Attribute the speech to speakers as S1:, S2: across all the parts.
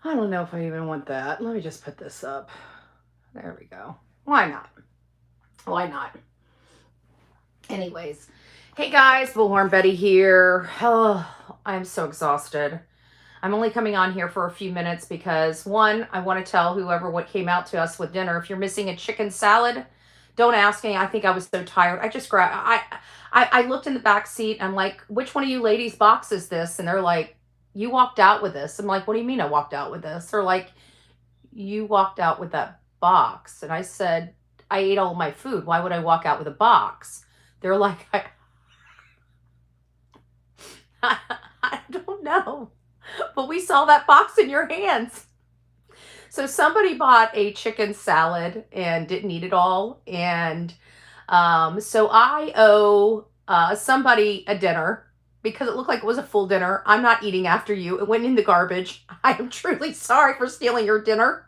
S1: I don't know if I even want that. Let me just put this up. There we go. Why not? Why not? Anyways, hey guys, Bullhorn Betty here. Oh, I'm so exhausted. I'm only coming on here for a few minutes because one, I want to tell whoever what came out to us with dinner. If you're missing a chicken salad, don't ask me. I think I was so tired. I just grabbed. I looked in the back seat. I'm like, which one of you ladies' box is this? And they're like, you walked out with this. I'm like, what do you mean I walked out with this? They're like, you walked out with that box. And I said, I ate all my food. Why would I walk out with a box? They're like, I don't know. But we saw that box in your hands. So somebody bought a chicken salad and didn't eat it all. And so I owe somebody a dinner because it looked like it was a full dinner. I'm not eating after you. It went in the garbage. I am truly sorry for stealing your dinner.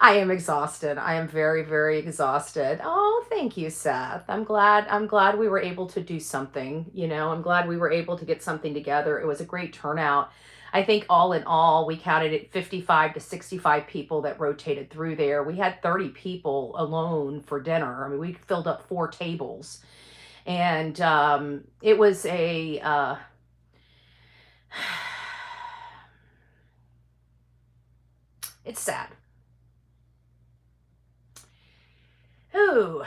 S1: I am exhausted. I am very, very exhausted. Oh, thank you, Seth. I'm glad we were able to do something. I'm glad we were able to get something together. It was a great turnout. I think all in all, we counted it 55 to 65 people that rotated through there. We had 30 people alone for dinner. I mean, we filled up 4 tables. And it was it's sad. Oh,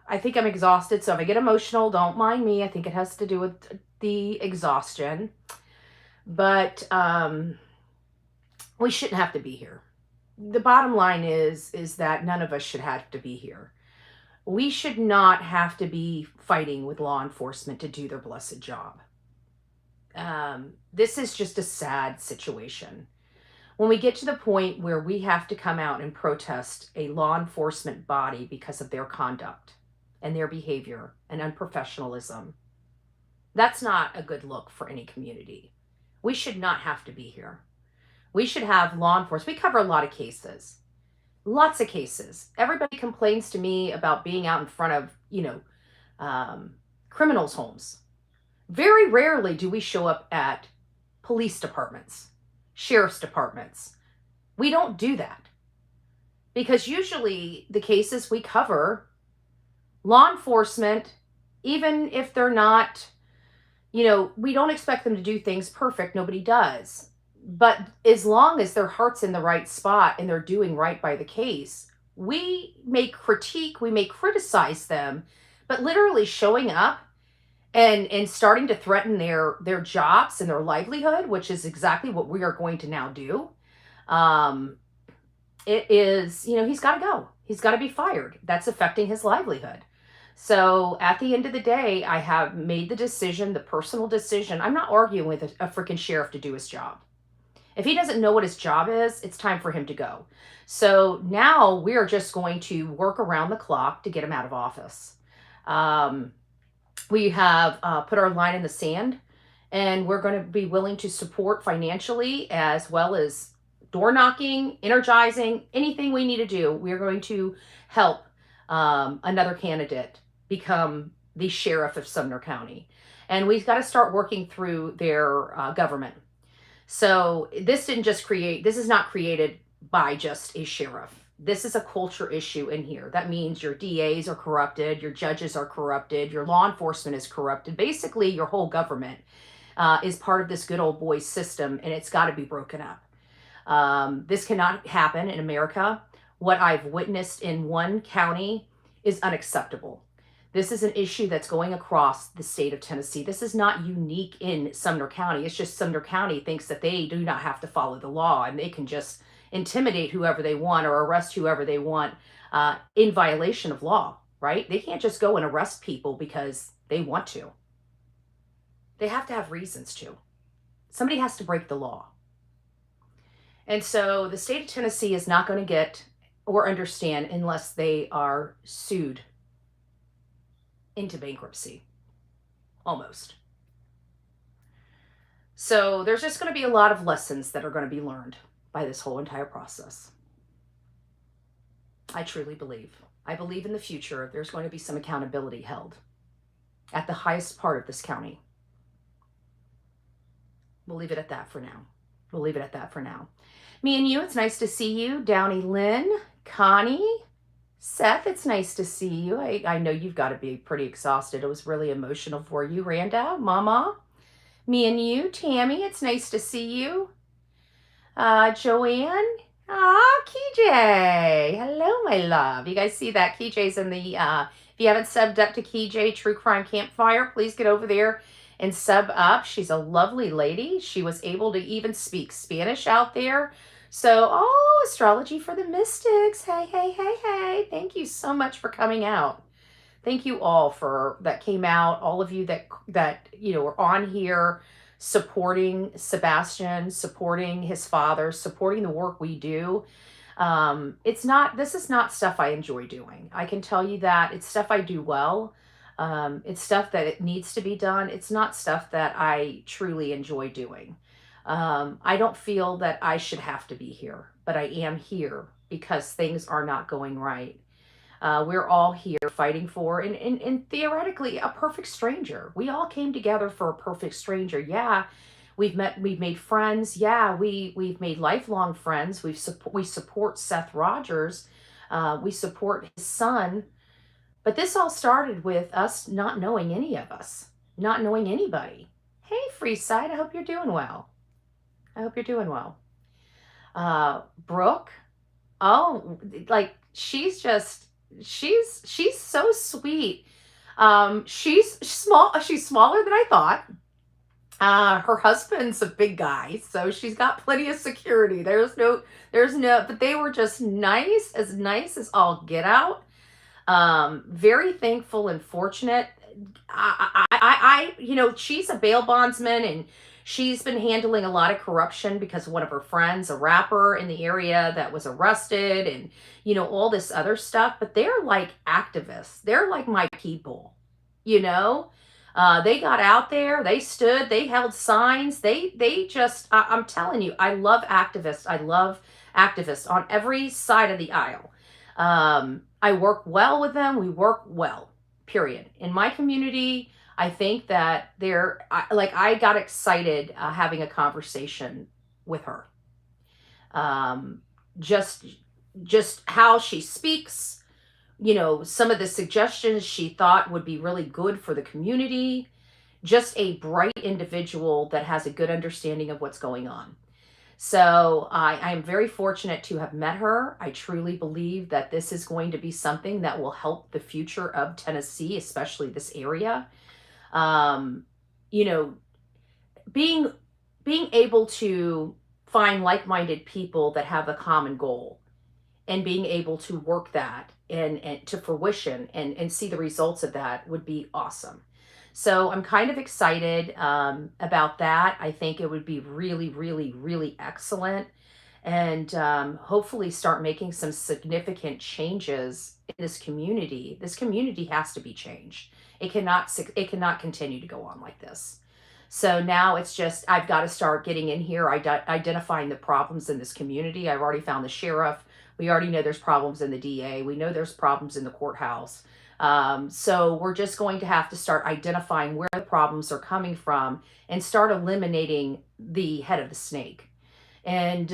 S1: I think I'm exhausted. So if I get emotional, don't mind me. I think it has to do with the exhaustion. But we shouldn't have to be here. The bottom line is that none of us should have to be here. We should not have to be fighting with law enforcement to do their blessed job. This is just a sad situation. When we get to the point where we have to come out and protest a law enforcement body because of their conduct and their behavior and unprofessionalism, that's not a good look for any community. We should not have to be here. We should have law enforcement. We cover a lot of cases, lots of cases. Everybody complains to me about being out in front of, criminals' homes. Very rarely do we show up at police departments, sheriff's departments. We don't do that because usually the cases we cover, law enforcement, even if they're not, we don't expect them to do things perfect. Nobody does. But as long as their heart's in the right spot and they're doing right by the case, we may critique, we may criticize them, but literally showing up and starting to threaten their jobs and their livelihood, which is exactly what we are going to now do. It is, he's got to go. He's got to be fired. That's affecting his livelihood. So at the end of the day, I have made the decision, the personal decision. I'm not arguing with a freaking sheriff to do his job. If he doesn't know what his job is, it's time for him to go. So now we are just going to work around the clock to get him out of office. We have put our line in the sand, and we're going to be willing to support financially as well as door knocking, energizing, anything we need to do. We're going to help another candidate become the sheriff of Sumner County. And we've got to start working through their government. So this is not created by just a sheriff. This is a culture issue in here. That means your DAs are corrupted, your judges are corrupted, your law enforcement is corrupted. Basically, your whole government is part of this good old boy system, and it's got to be broken up. This cannot happen in America. What I've witnessed in one county is unacceptable. This is an issue that's going across the state of Tennessee. This is not unique in Sumner County. It's just Sumner County thinks that they do not have to follow the law and they can just intimidate whoever they want or arrest whoever they want in violation of law, right? They can't just go and arrest people because they want to. They have to have reasons to. Somebody has to break the law. And so the state of Tennessee is not going to get or understand unless they are sued into bankruptcy, almost. So there's just going to be a lot of lessons that are going to be learned by this whole entire process. I truly believe. I believe in the future there's going to be some accountability held at the highest part of this county. We'll leave it at that for now. We'll leave it at that for now. Me and you, it's nice to see you. Downey Lynn, Connie, Seth, it's nice to see you. I know you've got to be pretty exhausted. It was really emotional for you. Randa, Mama, me and you. Tammy, it's nice to see you. Joanne. Ah, KJ. Hello, my love. You guys see that? KJ's in the, if you haven't subbed up to KJ True Crime Campfire, please get over there and sub up. She's a lovely lady. She was able to even speak Spanish out there. So, oh, astrology for the mystics. Hey, hey, hey, hey. Thank you so much for coming out. Thank you all for that came out. All of you that are on here supporting Sebastian, supporting his father, supporting the work we do. This is not stuff I enjoy doing. I can tell you that it's stuff I do well. It's stuff that it needs to be done. It's not stuff that I truly enjoy doing. I don't feel that I should have to be here, but I am here because things are not going right. We're all here fighting for, and theoretically, a perfect stranger. We all came together for a perfect stranger. Yeah, we've made friends. Yeah, we've made lifelong friends. We support Seth Rogers. We support his son. But this all started with us not knowing any of us, not knowing anybody. Hey, Freeside, I hope you're doing well. I hope you're doing well. Brooke, oh, like she's so sweet. She's small. She's smaller than I thought. Her husband's a big guy, so she's got plenty of security. But they were just nice as all get out. Very thankful and fortunate. She's a bail bondsman, and she's been handling a lot of corruption because one of her friends, a rapper in the area that was arrested, and all this other stuff. But they're like activists. They're like my people, they got out there, they stood, they held signs, they just, I'm telling you, I love activists. I love activists on every side of the aisle. I work well with them. We work well, period. In my community, I think that I got excited having a conversation with her. Just how she speaks, some of the suggestions she thought would be really good for the community. Just a bright individual that has a good understanding of what's going on. So I am very fortunate to have met her. I truly believe that this is going to be something that will help the future of Tennessee, especially this area. Being able to find like-minded people that have a common goal and being able to work that and to fruition and see the results of that would be awesome. So I'm kind of excited about that. I think it would be really, really, really excellent, and hopefully start making some significant changes in this community. This community has to be changed. It cannot continue to go on like this. So now it's just, I've got to start getting in here, identifying the problems in this community. I've already found the sheriff. We already know there's problems in the DA. We know there's problems in the courthouse. So we're just going to have to start identifying where the problems are coming from and start eliminating the head of the snake. And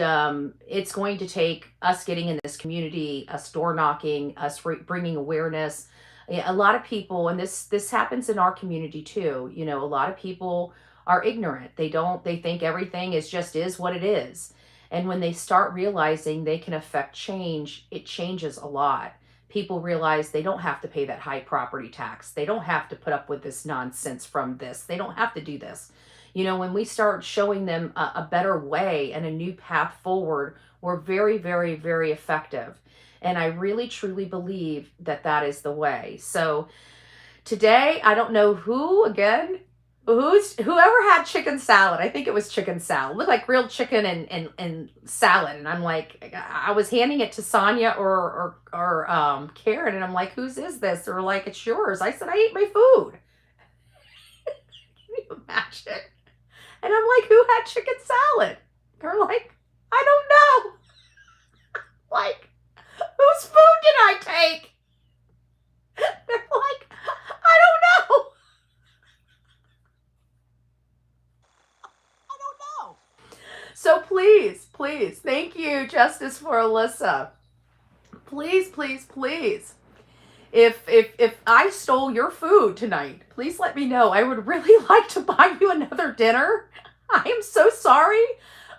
S1: it's going to take us getting in this community, us door knocking, us bringing awareness. A lot of people, and this happens in our community too, a lot of people are ignorant. They think everything is what it is. And when they start realizing they can affect change, it changes a lot. People realize they don't have to pay that high property tax. They don't have to put up with this nonsense from this. They don't have to do this. When we start showing them a better way and a new path forward, we're very, very, very effective. And I really, truly believe that is the way. So today, I don't know whoever had chicken salad. I think it was chicken salad. It looked like real chicken and salad. And I'm like, I was handing it to Sonia or Karen, and I'm like, whose is this? They're like, it's yours. I said, I ate my food. Can you imagine? And I'm like, who had chicken salad? They're like, I don't know. Like, whose food did I take? They're like, I don't know. So please, please, thank you, Justice for Alyssa. Please, please, please. If I stole your food tonight, please let me know. I would really like to buy you another dinner. I am so sorry.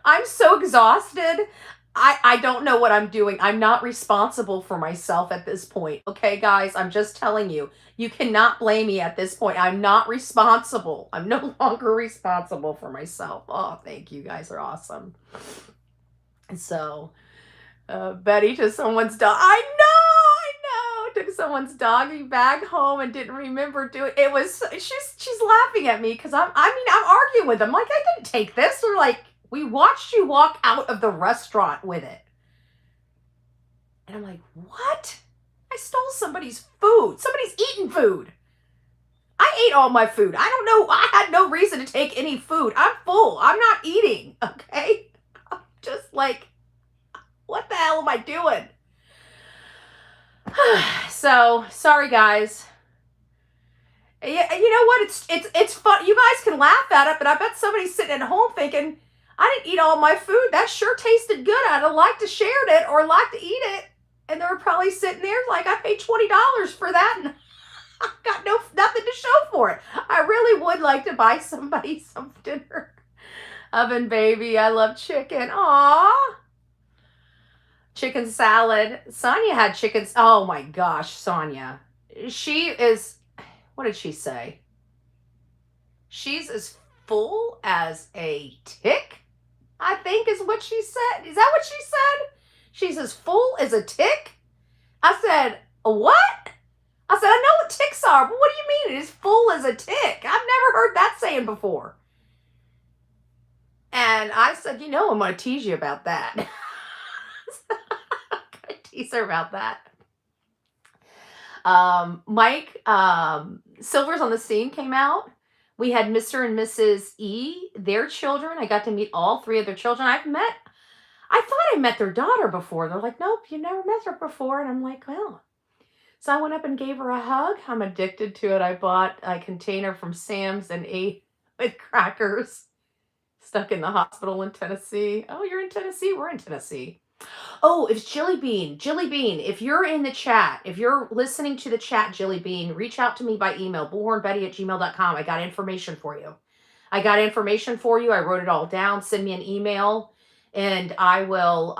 S1: I'm so exhausted. I don't know what I'm doing. I'm not responsible for myself at this point. Okay, guys, I'm just telling you. You cannot blame me at this point. I'm not responsible. I'm no longer responsible for myself. Oh, thank you. Guys are awesome. So, Betty to someone's dog. I know. Took someone's doggy bag home and didn't remember doing it. Was she's laughing at me because I'm arguing with them. Like, I didn't take this. Or like, we watched you walk out of the restaurant with it. And I'm like, what? I stole somebody's food. Somebody's eating food. I ate all my food. I don't know. I had no reason to take any food. I'm full. I'm not eating. Okay. I'm just like, what the hell am I doing? So sorry, guys. Yeah, you know what? It's fun. You guys can laugh at it, but I bet somebody's sitting at home thinking, I didn't eat all my food. That sure tasted good. I'd have liked to share it or like to eat it. And they were probably sitting there like, I paid $20 for that, and I got nothing to show for it. I really would like to buy somebody some dinner. Oven baby, I love chicken. Aww. Chicken salad. Sonia had chickens. Oh my gosh, Sonia. She is, what did she say? She's as full as a tick, I think is what she said. Is that what she said? She's as full as a tick? I said, what? I said, I know what ticks are, but what do you mean it is full as a tick? I've never heard that saying before. And I said, I'm going to tease you about that. Tease her about that. Mike, Silvers on the Scene came out. We had Mr. and Mrs. E, their children. I got to meet all three of their children. I thought I met their daughter before. They're like, nope, you never met her before. And I'm like, well. So I went up and gave her a hug. I'm addicted to it. I bought a container from Sam's and ate with crackers. Stuck in the hospital in Tennessee. Oh, you're in Tennessee? We're in Tennessee. Oh, it's Jilly Bean. Jilly Bean, if you're in the chat, if you're listening to the chat, Jilly Bean, reach out to me by email, bullhornbetty@gmail.com. I got information for you. I wrote it all down. Send me an email, and I will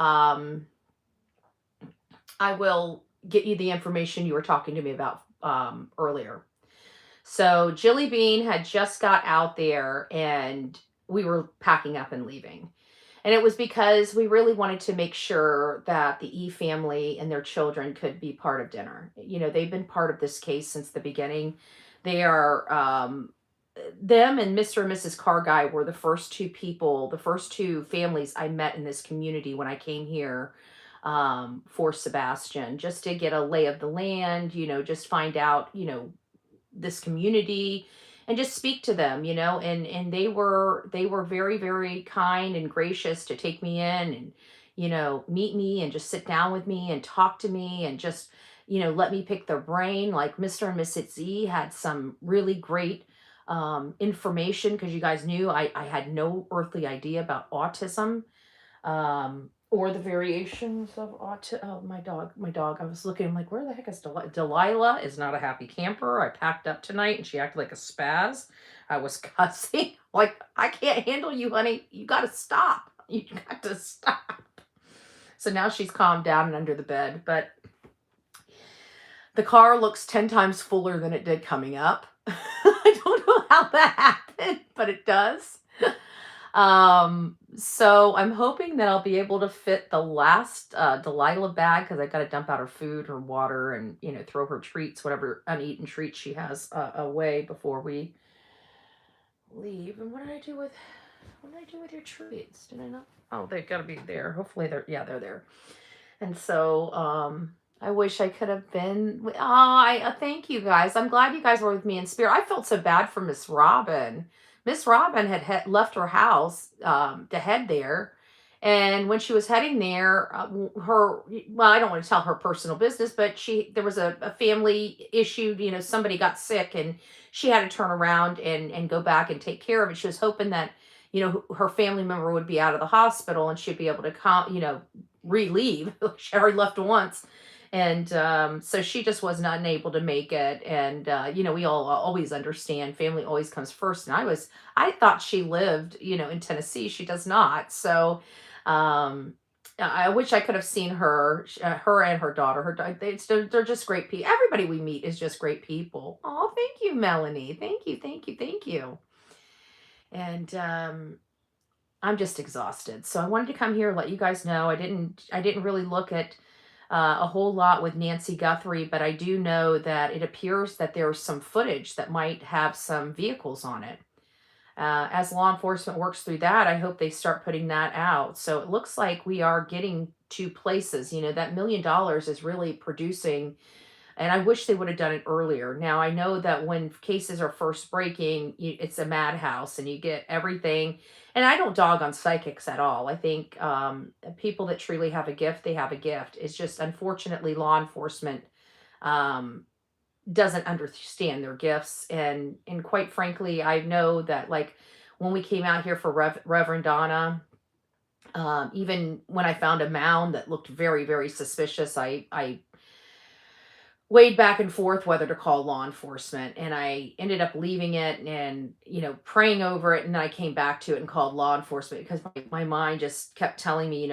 S1: get you the information you were talking to me about earlier. So Jilly Bean had just got out there, and we were packing up and leaving. And it was because we really wanted to make sure that the E family and their children could be part of dinner. They've been part of this case since the beginning. They are, them and Mr. and Mrs. Carguy were the first two families I met in this community when I came here for Sebastian, just to get a lay of the land, just find out, this community, and just speak to them, and they were very, very kind and gracious to take me in and, meet me and just sit down with me and talk to me and just, let me pick their brain. Like Mr. and Mrs. Z had some really great information, because you guys knew I had no earthly idea about autism. Or the variations of autism. Oh, my dog. I was looking, I'm like, where the heck is Delilah? Delilah is not a happy camper. I packed up tonight and she acted like a spaz. I was cussing. Like, I can't handle you, honey. You got to stop. You got to stop. So now she's calmed down and under the bed. But the car looks 10 times fuller than it did coming up. I don't know how that happened, but it does. So I'm hoping that I'll be able to fit the last Delilah bag, because I got to dump out her food, her water, and throw her treats, whatever uneaten treats she has, away before we leave. And what did I do with your treats? Did I not? Oh, they've got to be there. Hopefully they're there. And so I wish I could have been. Thank you guys. I'm glad you guys were with me in spirit. I felt so bad for Miss Robin. Miss Robin had left her house to head there. And when she was heading there, I don't want to tell her personal business, but there was a family issue. Somebody got sick and she had to turn around and go back and take care of it. She was hoping that, her family member would be out of the hospital and she'd be able to come, relieve. She already left once. And so she just was not able to make it. And, we all always understand family always comes first. And I thought she lived, in Tennessee. She does not. So, I wish I could have seen her, her and her daughter. They're just great people. Everybody we meet is just great people. Oh, thank you, Melanie. Thank you, thank you, thank you. And I'm just exhausted. So I wanted to come here and let you guys know. I didn't really look at a whole lot with Nancy Guthrie, but I do know that it appears that there's some footage that might have some vehicles on it. As law enforcement works through that, I hope they start putting that out. So it looks like we are getting to places. That $1 million is really producing, and I wish they would have done it earlier. Now, I know that when cases are first breaking, it's a madhouse and you get everything. And I don't dog on psychics at all. I think people that truly have a gift, they have a gift. It's just unfortunately law enforcement um, doesn't understand their gifts. And quite frankly, I know that like when we came out here for Reverend Donna, even when I found a mound that looked very, very suspicious, I weighed back and forth whether to call law enforcement, and I ended up leaving it and praying over it, and then I came back to it and called law enforcement because my mind just kept telling me,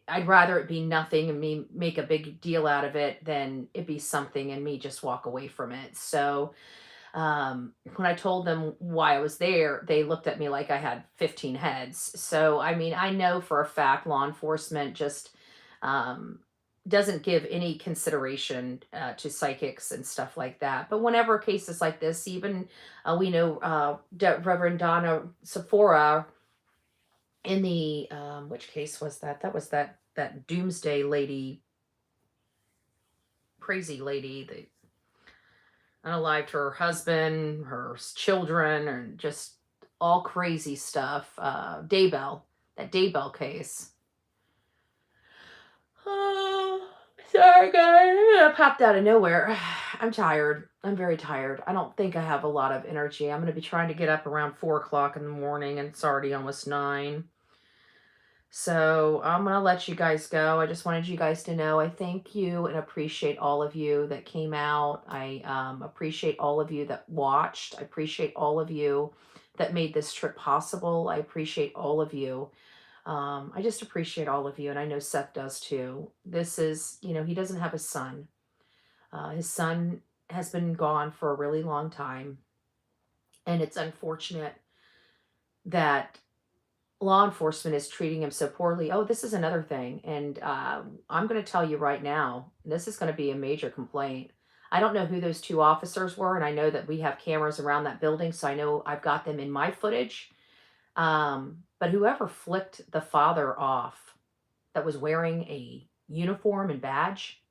S1: I'd rather it be nothing and me make a big deal out of it than it be something and me just walk away from it. So when I told them why I was there, they looked at me like I had 15 heads. So I mean, I know for a fact law enforcement just um doesn't give any consideration to psychics and stuff like that. But whenever cases like this, even we know Reverend Donna Sephora in the which case was that? That was that doomsday lady, crazy lady that unalived her husband, her children, and just all crazy stuff. Daybell, that Daybell case. Oh, sorry, guys. It popped out of nowhere. I'm tired. I'm very tired. I don't think I have a lot of energy. I'm going to be trying to get up around 4 o'clock in the morning, and it's already almost 9. So I'm going to let you guys go. I just wanted you guys to know I thank you and appreciate all of you that came out. I appreciate all of you that watched. I appreciate all of you that made this trip possible. I appreciate all of you. I just appreciate all of you, and I know Seth does too. This is, he doesn't have a son. His son has been gone for a really long time, and it's unfortunate that law enforcement is treating him so poorly. Oh, this is another thing, and I'm going to tell you right now, this is going to be a major complaint. I don't know who those two officers were, and I know that we have cameras around that building, so I know I've got them in my footage. But whoever flicked the father off that was wearing a uniform and badge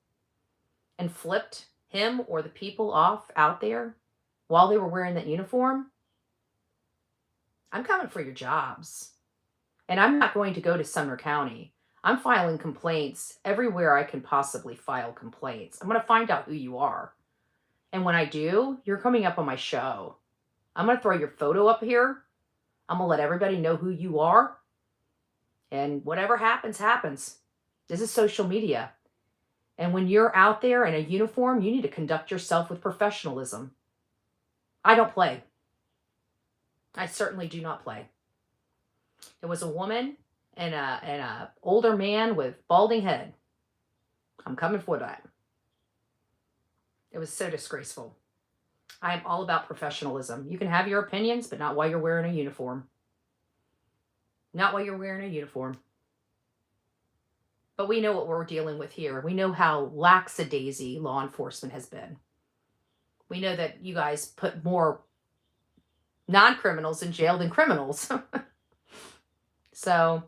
S1: and flipped him or the people off out there while they were wearing that uniform, I'm coming for your jobs. And I'm not going to go to Sumner County. I'm filing complaints everywhere I can possibly file complaints. I'm going to find out who you are. And when I do, you're coming up on my show. I'm going to throw your photo up here. I'm going to let everybody know who you are. And whatever happens, happens. This is social media. And when you're out there in a uniform, you need to conduct yourself with professionalism. I don't play. I certainly do not play. It was a woman and a older man with balding head. I'm coming for that. It was so disgraceful. I am all about professionalism. You can have your opinions, but not while you're wearing a uniform. Not while you're wearing a uniform. But we know what we're dealing with here. We know how lackadaisy law enforcement has been. We know that you guys put more non-criminals in jail than criminals. So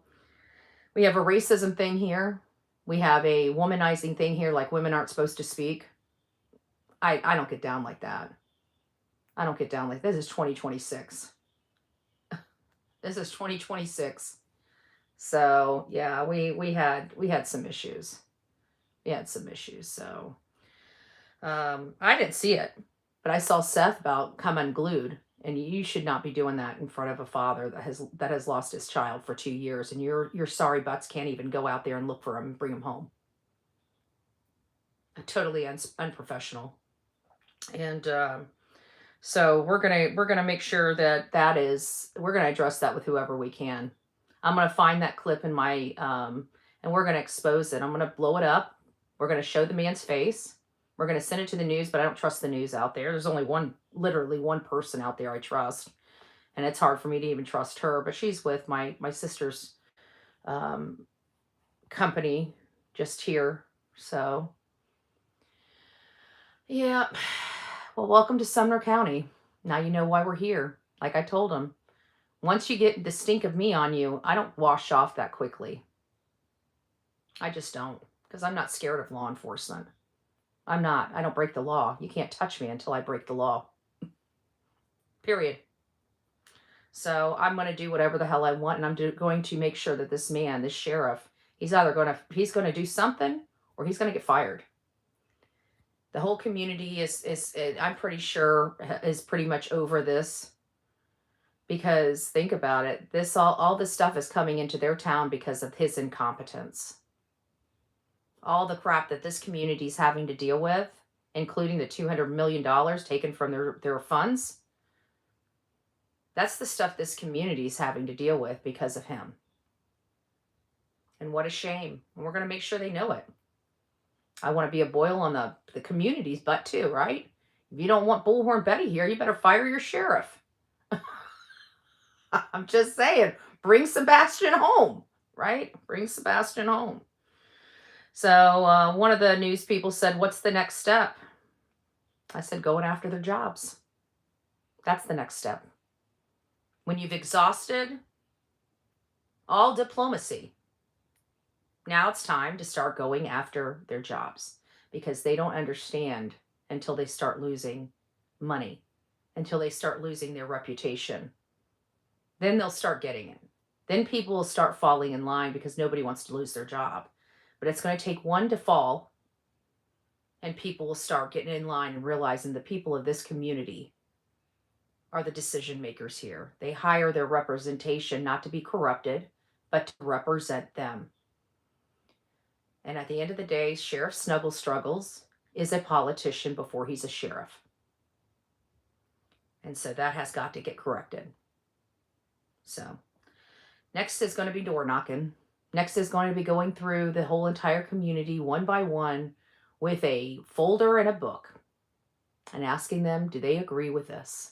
S1: we have a racism thing here. We have a womanizing thing here, like women aren't supposed to speak. I don't get down like that. I don't get down like this. Is 2026. This is 2026. So yeah, we had some issues. We had some issues. So I didn't see it, but I saw Seth about come unglued, And you should not be doing that in front of a father that has lost his child for 2 years, and your sorry butts can't even go out there and look for him and bring him home. Totally unprofessional. And so we're gonna make sure we're gonna address that with whoever we can. I'm gonna find that clip in my and we're gonna expose it. I'm gonna blow it up. We're gonna show the man's face. We're gonna send it to the news, but I don't trust the news out there. There's only literally one person out there I trust, and it's hard for me to even trust her. But she's with my sister's um, company just here, so yeah. Well, welcome to Sumner County. Now you know why we're here. Like I told him, once you get the stink of me on you, I don't wash off that quickly. I just don't, because I'm not scared of law enforcement. I'm not. I don't break the law. You can't touch me until I break the law. Period. So I'm going to do whatever the hell I want, and I'm going to make sure that this man, this sheriff, he's going to do something or he's going to get fired. The whole community is I'm pretty sure is pretty much over this, because think about it. All this stuff is coming into their town because of his incompetence. All the crap that this community is having to deal with, including the $200 million taken from their funds. That's the stuff this community is having to deal with because of him. And what a shame. And we're going to make sure they know it. I want to be a boil on the community's butt too, right? If you don't want Bullhorn Betty here, you better fire your sheriff. I'm just saying, bring Sebastian home, right? Bring Sebastian home. So one of the news people said, what's the next step? I said, going after their jobs. That's the next step. When you've exhausted all diplomacy, now it's time to start going after their jobs, because they don't understand until they start losing money, until they start losing their reputation. Then they'll start getting it. Then people will start falling in line because nobody wants to lose their job. But it's going to take one to fall, and people will start getting in line and realizing the people of this community are the decision makers here. They hire their representation not to be corrupted, but to represent them. And at the end of the day, Sheriff Snuggle Struggles is a politician before he's a sheriff. And so that has got to get corrected. So next is going to be door knocking. Next is going to be going through the whole entire community one by one with a folder and a book and asking them, do they agree with this?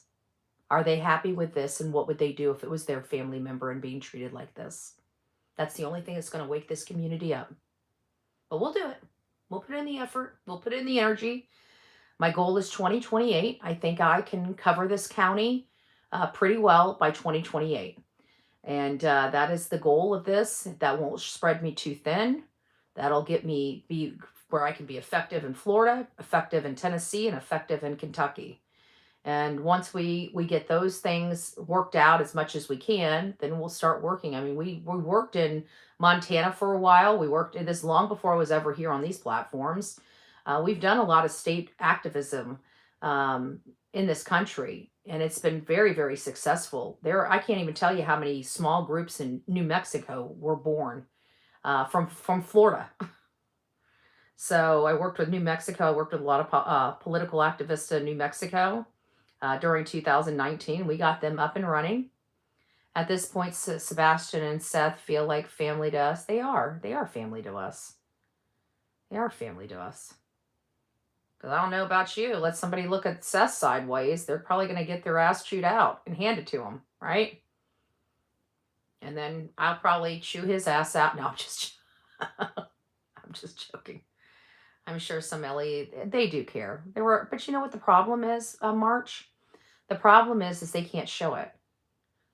S1: Are they happy with this? And what would they do if it was their family member and being treated like this? That's the only thing that's going to wake this community up. But we'll do it. We'll put in the effort. We'll put in the energy. My goal is 2028. I think I can cover this county pretty well by 2028. And that is the goal of this. That won't spread me too thin. That'll get me be where I can be effective in Florida, effective in Tennessee, and effective in Kentucky. And once we get those things worked out as much as we can, then we'll start working. I mean, we worked in Montana for a while. We worked in this long before I was ever here on these platforms. We've done a lot of state activism in this country, and it's been very, very successful. I can't even tell you how many small groups in New Mexico were born from Florida. So I worked with New Mexico. I worked with a lot of political activists in New Mexico. During 2019, we got them up and running. At this point, Sebastian and Seth feel like family to us. They are family to us. They are family to us. Because I don't know about you. Let somebody look at Seth sideways. They're probably going to get their ass chewed out and handed to them, right? And then I'll probably chew his ass out. No, I'm just joking. I'm sure some they do care. But you know what the problem is, March? The problem is they can't show it.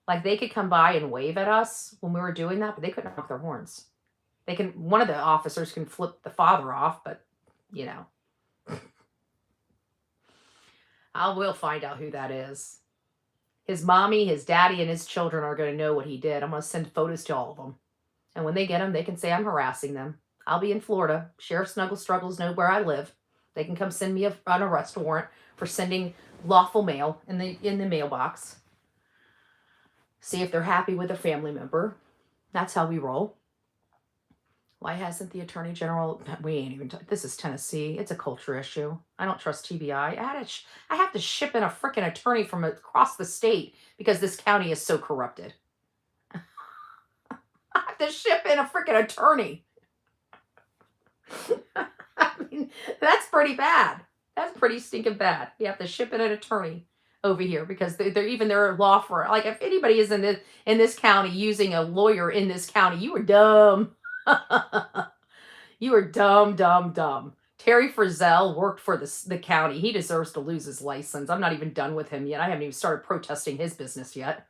S1: Like, they could come by and wave at us when we were doing that, but they couldn't honk their horns. One of the officers can flip the father off, but, you know. I will find out who that is. His mommy, his daddy, and his children are going to know what he did. I'm going to send photos to all of them. And when they get them, they can say I'm harassing them. I'll be in Florida. Sheriff Snuggle Struggles know where I live. They can come send me an arrest warrant for sending lawful mail in the mailbox. See if they're happy with a family member. That's how we roll. Why hasn't the Attorney General? We ain't even. This is Tennessee. It's a culture issue. I don't trust TBI. I have to ship in a freaking attorney from across the state because this county is so corrupted. I have to ship in a freaking attorney. I mean, that's pretty bad. That's pretty stinking bad. You have to ship in an attorney over here because they're even their law firm. Like if anybody is in this county using a lawyer in this county, you are dumb. You are dumb, dumb, dumb. Terry Frizzell worked for the county. He deserves to lose his license. I'm not even done with him yet. I haven't even started protesting his business yet.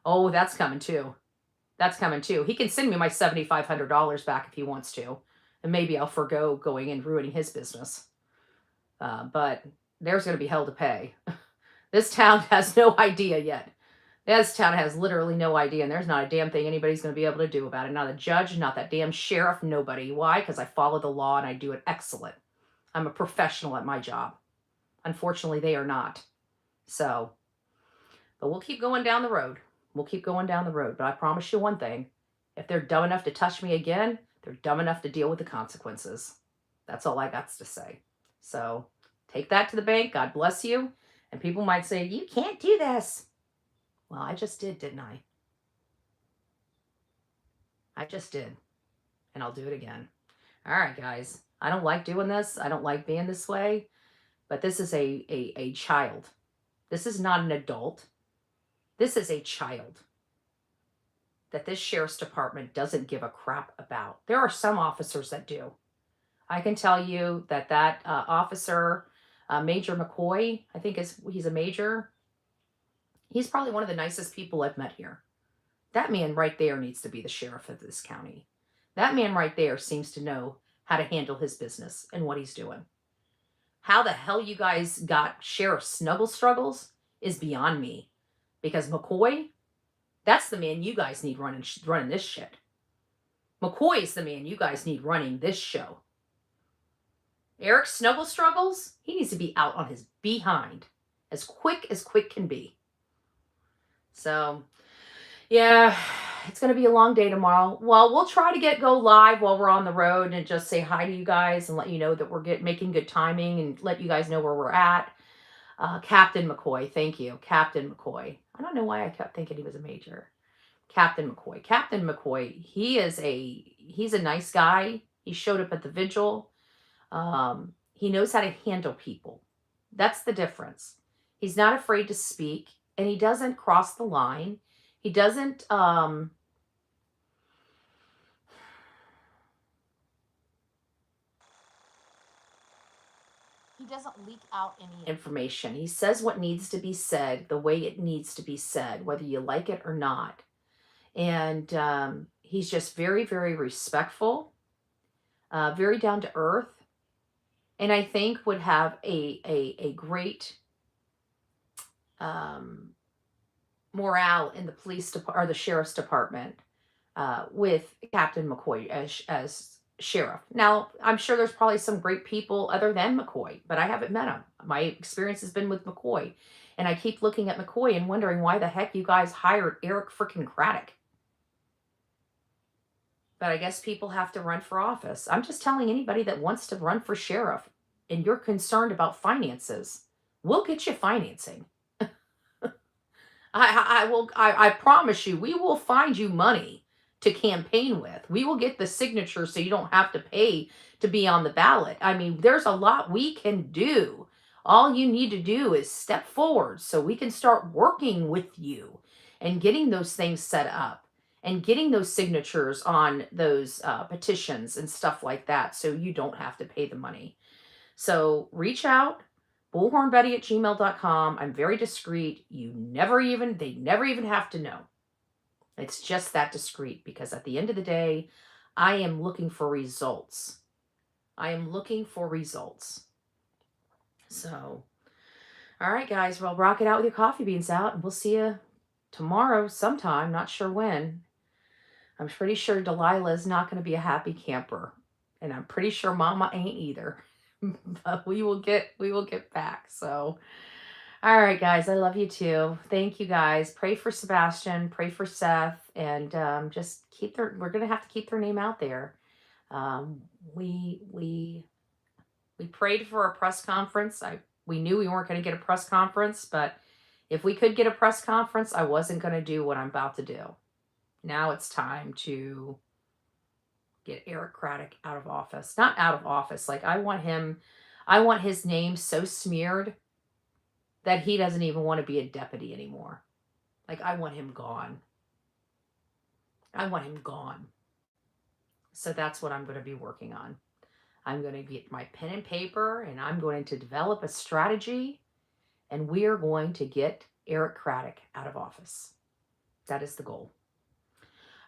S1: Oh, that's coming too. That's coming too. He can send me my $7,500 back if he wants to. And maybe I'll forgo going and ruining his business. But there's going to be hell to pay. This town has no idea yet. This town has literally no idea, and there's not a damn thing anybody's going to be able to do about it. Not a judge, not that damn sheriff, nobody. Why? Because I follow the law and I do it excellent. I'm a professional at my job. Unfortunately, they are not. So, but we'll keep going down the road. We'll keep going down the road. But I promise you one thing. If they're dumb enough to touch me again, they're dumb enough to deal with the consequences. That's all I got to say. So, take that to the bank. God bless you. And people might say, you can't do this. Well, I just did, didn't I? I just did. And I'll do it again. All right, guys. I don't like doing this. I don't like being this way. But this is a child. This is not an adult. This is a child that this sheriff's department doesn't give a crap about. There are some officers that do. I can tell you that officer, Major McCoy, I think he's a major. He's probably one of the nicest people I've met here. That man right there needs to be the sheriff of this county. That man right there seems to know how to handle his business and what he's doing. How the hell you guys got Sheriff Snuggle Struggles is beyond me. Because McCoy, that's the man you guys need running this shit. McCoy is the man you guys need running this show. Eric Snuggle Struggles, he needs to be out on his behind as quick can be. So, yeah, it's going to be a long day tomorrow. Well, we'll try to go live while we're on the road and just say hi to you guys and let you know that we're making good timing and let you guys know where we're at. Captain McCoy, thank you. Captain McCoy. I don't know why I kept thinking he was a major. Captain McCoy. Captain McCoy, he's a nice guy. He showed up at the vigil. He knows how to handle people. That's the difference. He's not afraid to speak. And he doesn't cross the line. He doesn't, leak out any information. He says what needs to be said the way it needs to be said, whether you like it or not. And he's just very, very respectful, very down to earth. And I think would have a great morale in the police or the sheriff's department with Captain McCoy as sheriff. Now, I'm sure there's probably some great people other than McCoy, but I haven't met him. My experience has been with McCoy, and I keep looking at McCoy and wondering why the heck you guys hired Eric freaking Craddock. But I guess people have to run for office. I'm just telling anybody that wants to run for sheriff and you're concerned about finances, we'll get you financing. I promise you, we will find you money to campaign with. We will get the signature so you don't have to pay to be on the ballot. I mean, there's a lot we can do. All you need to do is step forward so we can start working with you and getting those things set up and getting those signatures on those petitions and stuff like that so you don't have to pay the money. So reach out. Bullhornbetty@gmail.com. I'm very discreet. They never even have to know. It's just that discreet because at the end of the day, I am looking for results. So, all right, guys. Well, rock it out with your coffee beans out, and we'll see you tomorrow sometime. Not sure when. I'm pretty sure Delilah's not going to be a happy camper, and I'm pretty sure Mama ain't either. But we will get back. So, all right, guys, I love you too. Thank you guys. Pray for Sebastian, pray for Seth, and just keep their. We're gonna have to keep their name out there. Um, we we we prayed for a press conference. We knew we weren't going to get a press conference, but if we could get a press conference, I wasn't going to do what I'm about to do. Now it's time to get Eric Craddock out of office. Not out of office. Like I want his name so smeared that he doesn't even want to be a deputy anymore. Like I want him gone. I want him gone. So that's what I'm going to be working on. I'm going to get my pen and paper and I'm going to develop a strategy and we are going to get Eric Craddock out of office. That is the goal.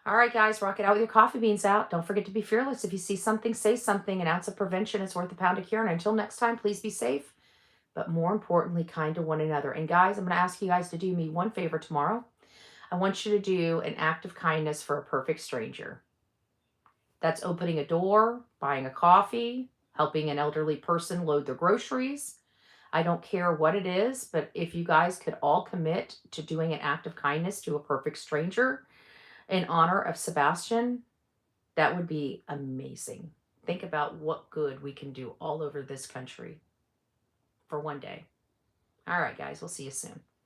S1: All right, guys, rock it out with your coffee beans out. Don't forget to be fearless. If you see something, say something. An ounce of prevention is worth a pound of cure. And until next time, please be safe, but more importantly, kind to one another. And guys, I'm going to ask you guys to do me one favor tomorrow. I want you to do an act of kindness for a perfect stranger. That's opening a door, buying a coffee, helping an elderly person load their groceries. I don't care what it is, but if you guys could all commit to doing an act of kindness to a perfect stranger in honor of Sebastian, that would be amazing. Think about what good we can do all over this country for one day. All right, guys, we'll see you soon.